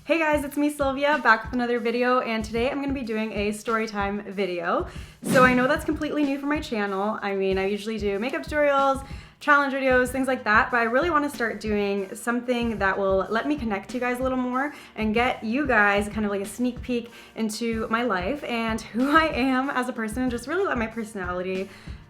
Hey guys, it's me Sylvia, back with another video, and today I'm going to be doing a story time video. So I know that's completely new for my channel. I mean, I usually do makeup tutorials, challenge videos, things like that, but I really want to start doing something that will let me connect to you guys a little more and get you guys kind of like a sneak peek into my life and who I am as a person, and just really let my personality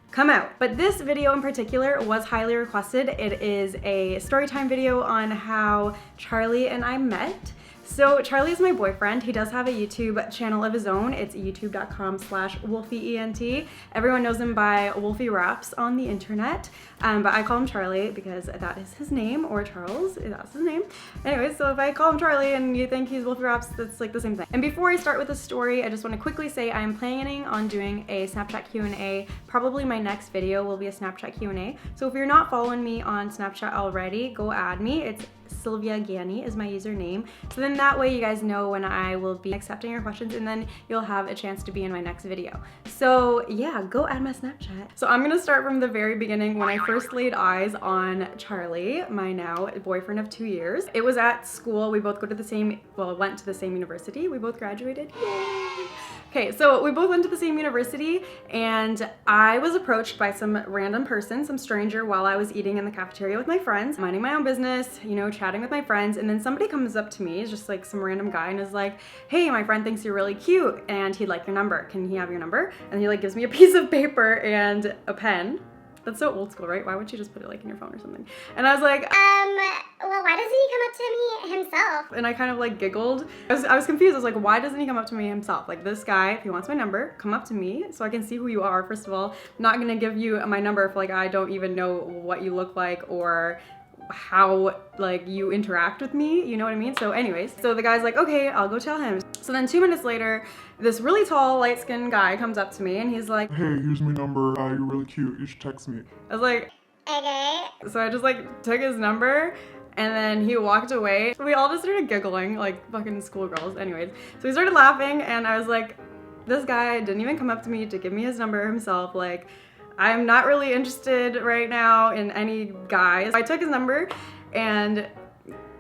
come out. But this video in particular was highly requested. It is a storytime video on how Charlie and I met. So Charlie is my boyfriend. He does have a YouTube channel of his own. It's youtube.com/wolfieent. Everyone knows him by Wolfie Raps on the internet, but I call him Charlie because that is his name, or Charles, that's his name. Anyway, so if I call him Charlie and you think he's Wolfie Raps, that's like the same thing. And before I start with the story, I just want to quickly say I am planning on doing a Snapchat Q&A. Probably my next video will be a Snapchat Q&A. So if you're not following me on Snapchat already, go add me. It's Sylvia Gani is my username. So then that way you guys know when I will be accepting your questions, and then you'll have a chance to be in my next video. So yeah, go add my Snapchat. So I'm gonna start from the very beginning when I first laid eyes on Charlie, my now boyfriend of 2 years. It was at school. We both went to the same university. We both graduated. Yay! Okay, so we both went to the same university, and I was approached by some random person, some stranger, while I was eating in the cafeteria with my friends, minding my own business, you know, chatting with my friends, and then somebody comes up to me, just like some random guy, and is like, hey, my friend thinks you're really cute, and he'd like your number. Can he have your number? And he like gives me a piece of paper and a pen. That's so old school, right? Why would you just put it like in your phone or something? And I was like, well, why doesn't he come up to me himself? And I kind of like giggled. I was confused. I was like, why doesn't he come up to me himself? Like, this guy, if he wants my number, come up to me so I can see who you are, first of all. I'm not gonna give you my number if like I don't even know what you look like or how like you interact with me, you know what I mean? So anyways, so the guy's like, okay, I'll go tell him. So then 2 minutes later, this really tall, light-skinned guy comes up to me and he's like, hey, here's my number, you're really cute, you should text me. I was like, okay. So I just like took his number, and then he walked away. We all just started giggling like fucking schoolgirls. Anyways, so we started laughing, and I was like, this guy didn't even come up to me to give me his number himself. Like, I'm not really interested right now in any guys. I took his number and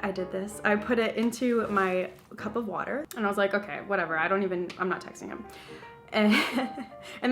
I did this. I put it into my cup of water, and I was like, okay, whatever. I'm not texting him. And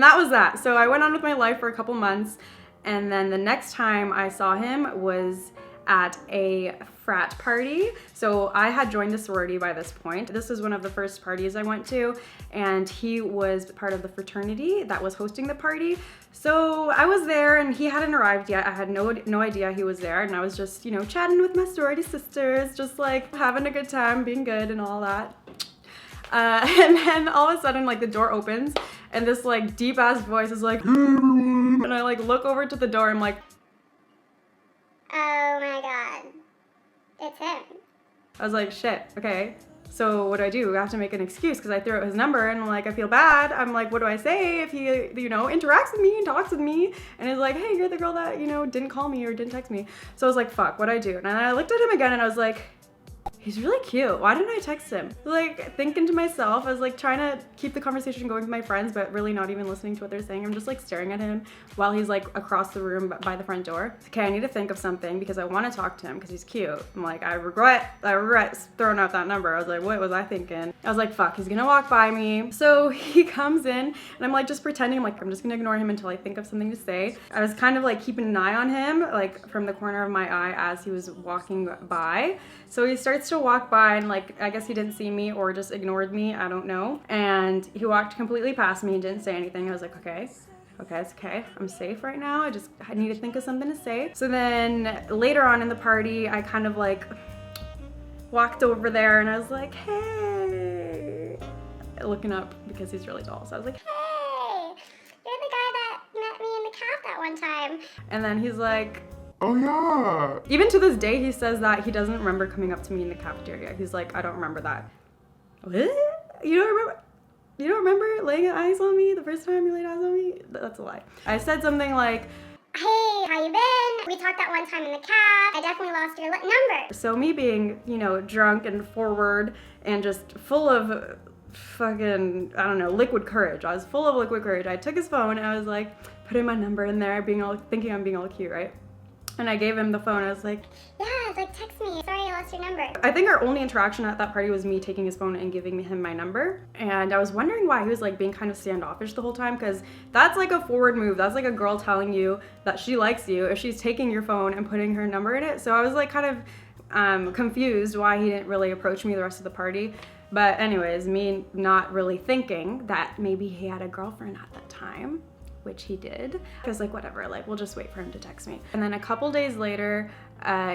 that was that. So I went on with my life for a couple months, and then the next time I saw him was at a frat party. So I had joined a sorority by this point. This was one of the first parties I went to, and he was part of the fraternity that was hosting the party. So I was there, and he hadn't arrived yet. I had no idea he was there, and I was just, you know, chatting with my sorority sisters, just like having a good time, being good and all that. And then all of a sudden, like, the door opens, and this like deep ass voice is like, hey everyone, and I like look over to the door, and I'm like, Oh my god. It's him. I was like, shit, okay. So what do? I have to make an excuse because I threw out his number, and I'm like, I feel bad. I'm like, what do I say if he, you know, interacts with me and talks with me and is like, hey, you're the girl that, you know, didn't call me or didn't text me. So I was like, fuck, what do I do? And then I looked at him again, and I was like, he's really cute. Why didn't I text him? Like, thinking to myself, I was like trying to keep the conversation going with my friends, but really not even listening to what they're saying. I'm just like staring at him while he's like across the room by the front door. Okay, I need to think of something because I want to talk to him because he's cute. I'm like, I regret throwing out that number. I was like, what was I thinking? I was like, fuck, he's gonna walk by me. So he comes in, and I'm like just pretending, like I'm just gonna ignore him until I think of something to say. I was kind of like keeping an eye on him, like from the corner of my eye as he was walking by. So he starts to walk by, and like, I guess he didn't see me or just ignored me, I don't know. And he walked completely past me and didn't say anything. I was like, okay, it's okay. I'm safe right now. I need to think of something to say. So then later on in the party, I kind of like walked over there, and I was like, hey, looking up because he's really tall. So I was like, Hey, you're the guy that met me in the caf that one time. and then he's like, Oh yeah! even to this day, he says that he doesn't remember coming up to me in the cafeteria. He's like, I don't remember that. What? You don't remember? You don't remember laying eyes on me the first time you laid eyes on me? That's a lie. I said something like, Hey, how you been? We talked that one time in the caf. I definitely lost your number. so me being, you know, drunk and forward and just full of fucking, I don't know, liquid courage. I was full of liquid courage. I took his phone, and I was like, putting my number in there, thinking I'm being all cute, right? And I gave him the phone. I was like, yeah, like text me. Sorry, I lost your number. I think our only interaction at that party was me taking his phone and giving him my number. And I was wondering why he was like being kind of standoffish the whole time, because that's like a forward move. That's like a girl telling you that she likes you if she's taking your phone and putting her number in it. So I was like kind of confused why he didn't really approach me the rest of the party. But anyways, me not really thinking that maybe he had a girlfriend at that time, which he did. I was like, whatever, like we'll just wait for him to text me. And then a couple days later,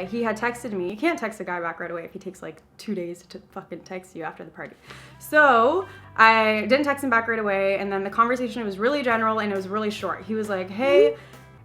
he had texted me. You can't text a guy back right away if he takes like 2 days to fucking text you after the party. So I didn't text him back right away, and then the conversation was really general and it was really short. He was like, hey,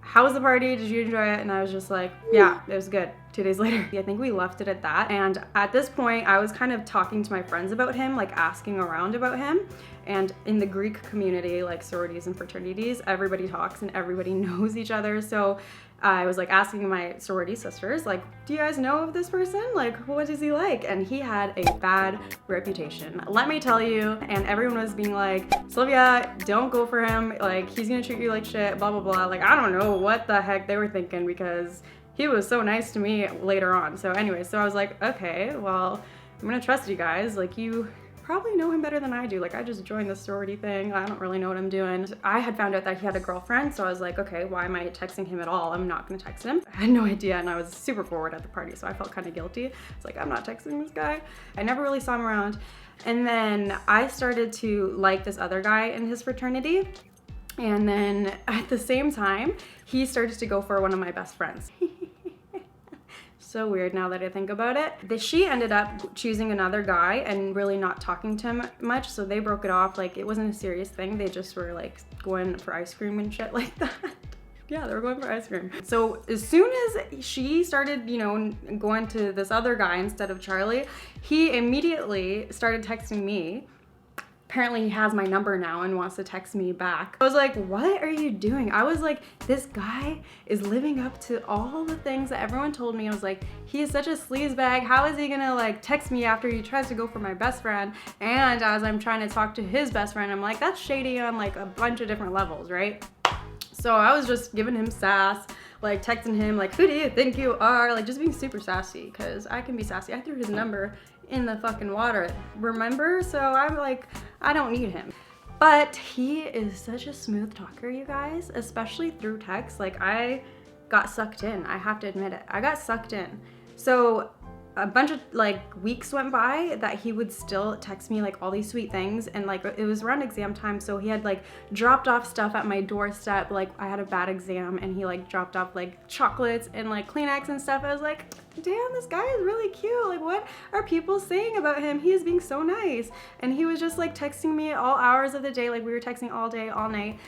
how was the party? Did you enjoy it? And I was just like, yeah, it was good. 2 days later, I think we left it at that. And at this point, I was kind of talking to my friends about him, like asking around about him. And in the Greek community, like sororities and fraternities, everybody talks and everybody knows each other. So I was like asking my sorority sisters, like, do you guys know of this person? Like, what is he like? And he had a bad reputation, let me tell you. And everyone was being like, Sylvia, don't go for him. Like, he's gonna treat you like shit, blah, blah, blah. Like, I don't know what the heck they were thinking, because he was so nice to me later on. So anyway, so I was like, okay, well, I'm gonna trust you guys. Like, you probably know him better than I do. Like, I just joined the sorority thing. I don't really know what I'm doing. I had found out that he had a girlfriend, so I was like, okay, why am I texting him at all? I'm not gonna text him. I had no idea, and I was super forward at the party, so I felt kind of guilty. It's like, I'm not texting this guy. I never really saw him around. And then I started to like this other guy in his fraternity. And then at the same time, he started to go for one of my best friends. So weird now that I think about it. She ended up choosing another guy and really not talking to him much, so they broke it off. Like, it wasn't a serious thing. They just were like going for ice cream and shit like that. Yeah, they were going for ice cream. So as soon as she started, you know, going to this other guy instead of Charlie, he immediately started texting me. Apparently he has my number now and wants to text me back. I was like, what are you doing? I was like, this guy is living up to all the things that everyone told me. I was like, he is such a sleazebag. How is he gonna like text me after he tries to go for my best friend? And as I'm trying to talk to his best friend, I'm like, that's shady on like a bunch of different levels, right? So I was just giving him sass, like texting him like, who do you think you are? Like, just being super sassy, because I can be sassy. I threw his number in the fucking water, remember? So I'm like, I don't need him. But he is such a smooth talker, you guys, especially through text. Like, I got sucked in, I have to admit it. I got sucked in. So a bunch of like weeks went by that he would still text me like all these sweet things, and like it was around exam time, so he had like dropped off stuff at my doorstep. Like, I had a bad exam and he like dropped off like chocolates and like Kleenex and stuff. I was like, damn, this guy is really cute. Like, what are people saying about him? He is being so nice. And he was just like texting me at all hours of the day. Like, we were texting all day, all night.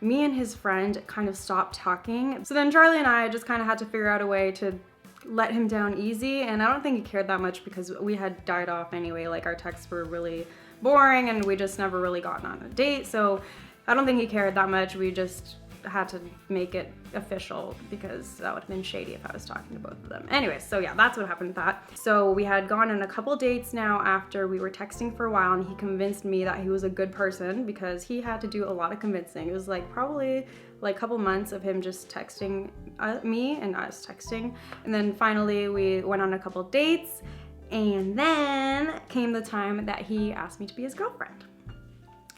Me and his friend kind of stopped talking. So then Charlie and I just kind of had to figure out a way to let him down easy, and I don't think he cared that much because we had died off anyway. Like, our texts were really boring and we just never really gotten on a date, so I don't think he cared that much. We just had to make it official because that would have been shady if I was talking to both of them. Anyways, so yeah, that's what happened with that. So we had gone on a couple dates now after we were texting for a while, and he convinced me that he was a good person because he had to do a lot of convincing. It was like probably like a couple months of him just texting me and us texting. And then finally we went on a couple dates, and then came the time that he asked me to be his girlfriend.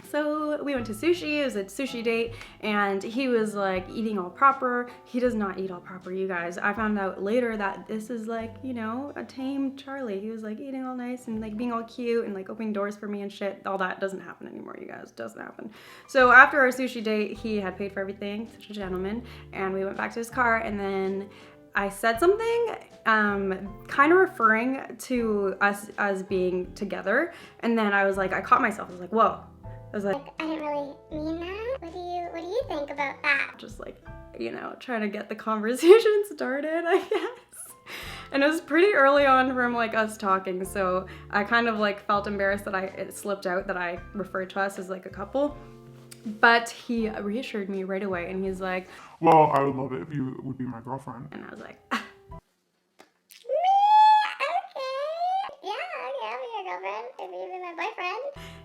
So we went to sushi, it was a sushi date, and he was like eating all proper. He does not eat all proper, you guys. I found out later that this is like, you know, a tame Charlie. He was like eating all nice and like being all cute and like opening doors for me and shit. All that doesn't happen anymore, you guys, doesn't happen. So after our sushi date, he had paid for everything, such a gentleman, and we went back to his car, and then I said something kind of referring to us as being together, and then I was like, I caught myself, I was like, whoa. I was like, I didn't really mean that. What do you think about that? Just like, you know, trying to get the conversation started, I guess. And it was pretty early on from like us talking, so I kind of like felt embarrassed that it slipped out that I referred to us as like a couple. But he reassured me right away, and he's like, Well, I would love it if you would be my girlfriend. and I was like, Okay. Yeah, okay, I'll be your girlfriend if you be my boyfriend.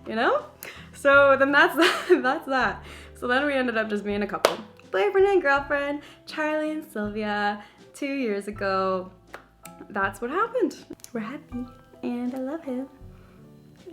you know? So then that's that. So then we ended up just being a couple. Boyfriend and girlfriend, Charlie and Sylvia, 2 years ago, that's what happened. We're happy and I love him.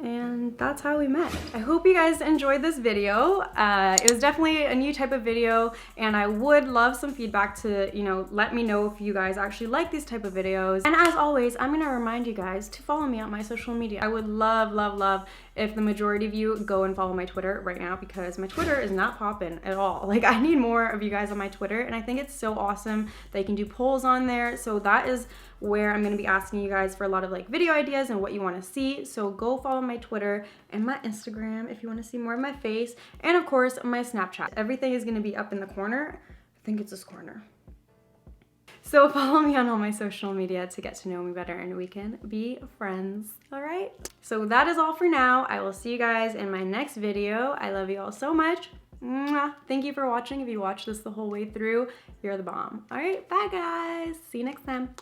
And that's how we met. I hope you guys enjoyed this video. It was definitely a new type of video, and I would love some feedback to, you know, let me know if you guys actually like these type of videos. And as always, I'm gonna remind you guys to follow me on my social media. I would love, love, love if the majority of you go and follow my Twitter right now, because my Twitter is not popping at all. Like, I need more of you guys on my Twitter, and I think it's so awesome that you can do polls on there. So that is where I'm gonna be asking you guys for a lot of like video ideas and what you wanna see. So go follow my Twitter and my Instagram if you wanna see more of my face, and of course my Snapchat. Everything is gonna be up in the corner. I think it's this corner. So follow me on all my social media to get to know me better and we can be friends, all right? So that is all for now. I will see you guys in my next video. I love you all so much. Mwah. Thank you for watching. If you watched this the whole way through, you're the bomb. All right, bye guys. See you next time.